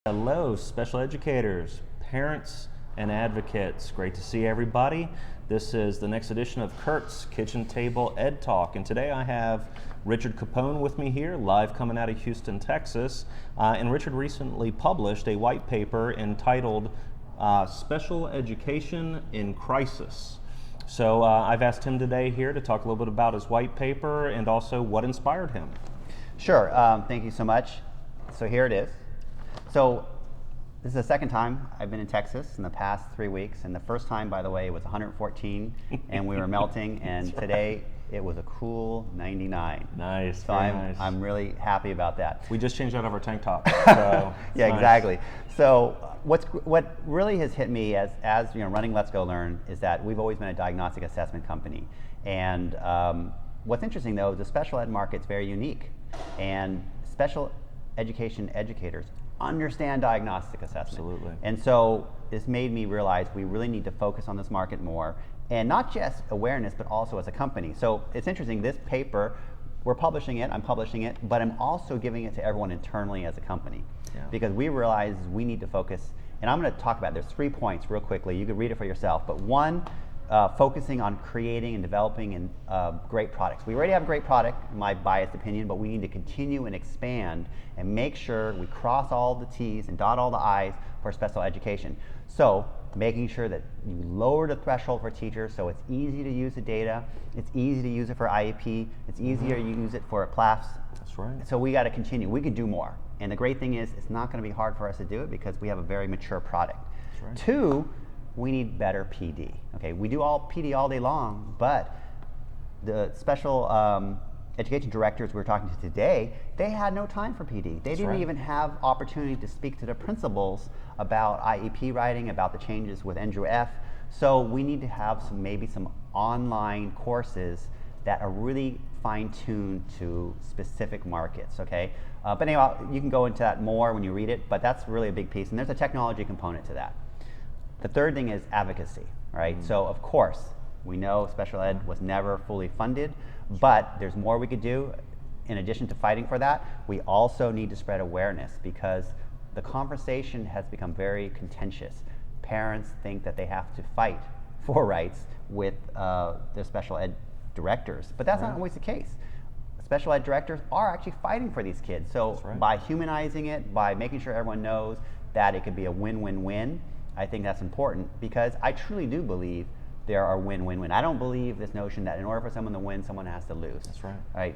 Hello, special educators, parents, and advocates. Great to see everybody. This is the next edition of Kurt's Kitchen Table Ed Talk, and today I have Richard Capone with me here, live coming out of Houston, Texas. And Richard recently published a white paper entitled Special Education in Crisis. So I've asked him today here to talk a little bit about his white paper and also what inspired him. Sure, thank you so much. So here it is. So this is the second time I've been in Texas in the past 3 weeks, and the first time, by the way, it was 114 and we were melting, and today it was a cool 99. Nice, so nice. I'm really happy about that. We just changed out of our tank top. So yeah, nice. Exactly. So what really has hit me as you know, running Let's Go Learn is that we've always been a diagnostic assessment company, and what's interesting though is the special ed market's very unique, and special education educators understand diagnostic assessment. Absolutely. And so this made me realize we really need to focus on this market more, and not just awareness, but also as a company. So it's interesting, this paper, we're publishing it, I'm publishing it, but I'm also giving it to everyone internally as a company. Yeah. Because we realize we need to focus, and I'm going to talk about, there's 3 points real quickly, you can read it for yourself, but one, focusing on creating and developing great products. We already have a great product, in my biased opinion, but we need to continue and expand and make sure we cross all the T's and dot all the I's for special education. So making sure that you lower the threshold for teachers so it's easy to use the data, it's easy to use it for IEP, it's easier to use it for PLAFs. That's right. So we got to continue. We could do more. And the great thing is it's not going to be hard for us to do it because we have a very mature product. That's right. 2, we need better PD. Okay, we do all PD all day long, but the special education directors we were talking to today, they had no time for PD. They didn't even have opportunity to speak to the principals about IEP writing, about the changes with NJF. So we need to have maybe some online courses that are really fine-tuned to specific markets, okay? But anyway, you can go into that more when you read it, but that's really a big piece, and there's a technology component to that. The third thing is advocacy, right? So of course, we know special ed was never fully funded, but there's more we could do. In addition to fighting for that, we also need to spread awareness because the conversation has become very contentious. Parents think that they have to fight for rights with their special ed directors, but that's not always the case. Special ed directors are actually fighting for these kids. So by humanizing it, by making sure everyone knows that it could be a win-win-win, I think that's important because I truly do believe there are win-win-win. I don't believe this notion that in order for someone to win, someone has to lose. That's right. Right?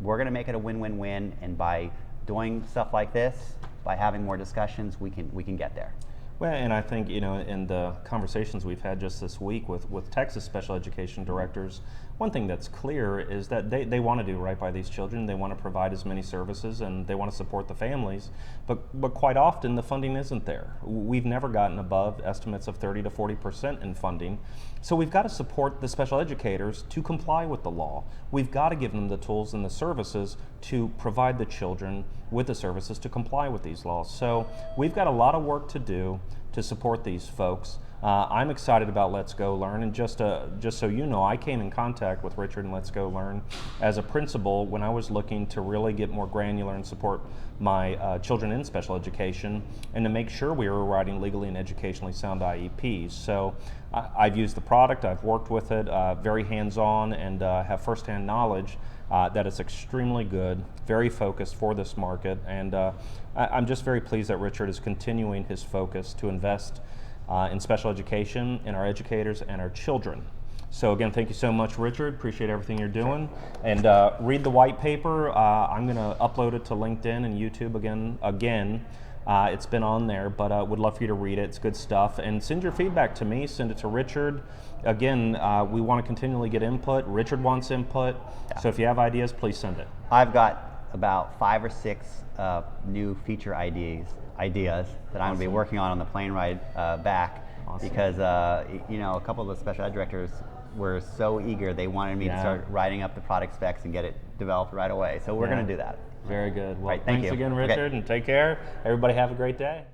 We're going to make it a win-win-win, and by doing stuff like this, by having more discussions, we can get there. Well, and I think, you know, in the conversations we've had just this week with Texas special education directors, one thing that's clear is that they want to do right by these children. They want to provide as many services and they want to support the families, but quite often the funding isn't there. We've never gotten above estimates of 30 to 40% in funding. So we've got to support the special educators to comply with the law. We've got to give them the tools and the services to provide the children with the services to comply with these laws. So we've got a lot of work to do to support these folks. I'm excited about Let's Go Learn, and just so you know, I came in contact with Richard and Let's Go Learn as a principal when I was looking to really get more granular and support my children in special education and to make sure we were writing legally and educationally sound IEPs. So I've used the product, I've worked with it, very hands-on, and have firsthand knowledge that it's extremely good, very focused for this market, and I'm just very pleased that Richard is continuing his focus to invest in special education, in our educators, and our children. So again, thank you so much, Richard. Appreciate everything you're doing. And read the white paper. I'm going to upload it to LinkedIn and YouTube again. It's been on there, but would love for you to read it. It's good stuff. And send your feedback to me. Send it to Richard. Again, we want to continually get input. Richard wants input. Yeah. So if you have ideas, please send it. I've got about 5 or 6 new feature ideas that I'm going to be working on the plane ride back. Awesome. Because you know, a couple of the special ed directors were so eager, they wanted me to start writing up the product specs and get it developed right away. So we're going to do that. Very good. Well, right, thanks again, Richard, and take care. Everybody have a great day.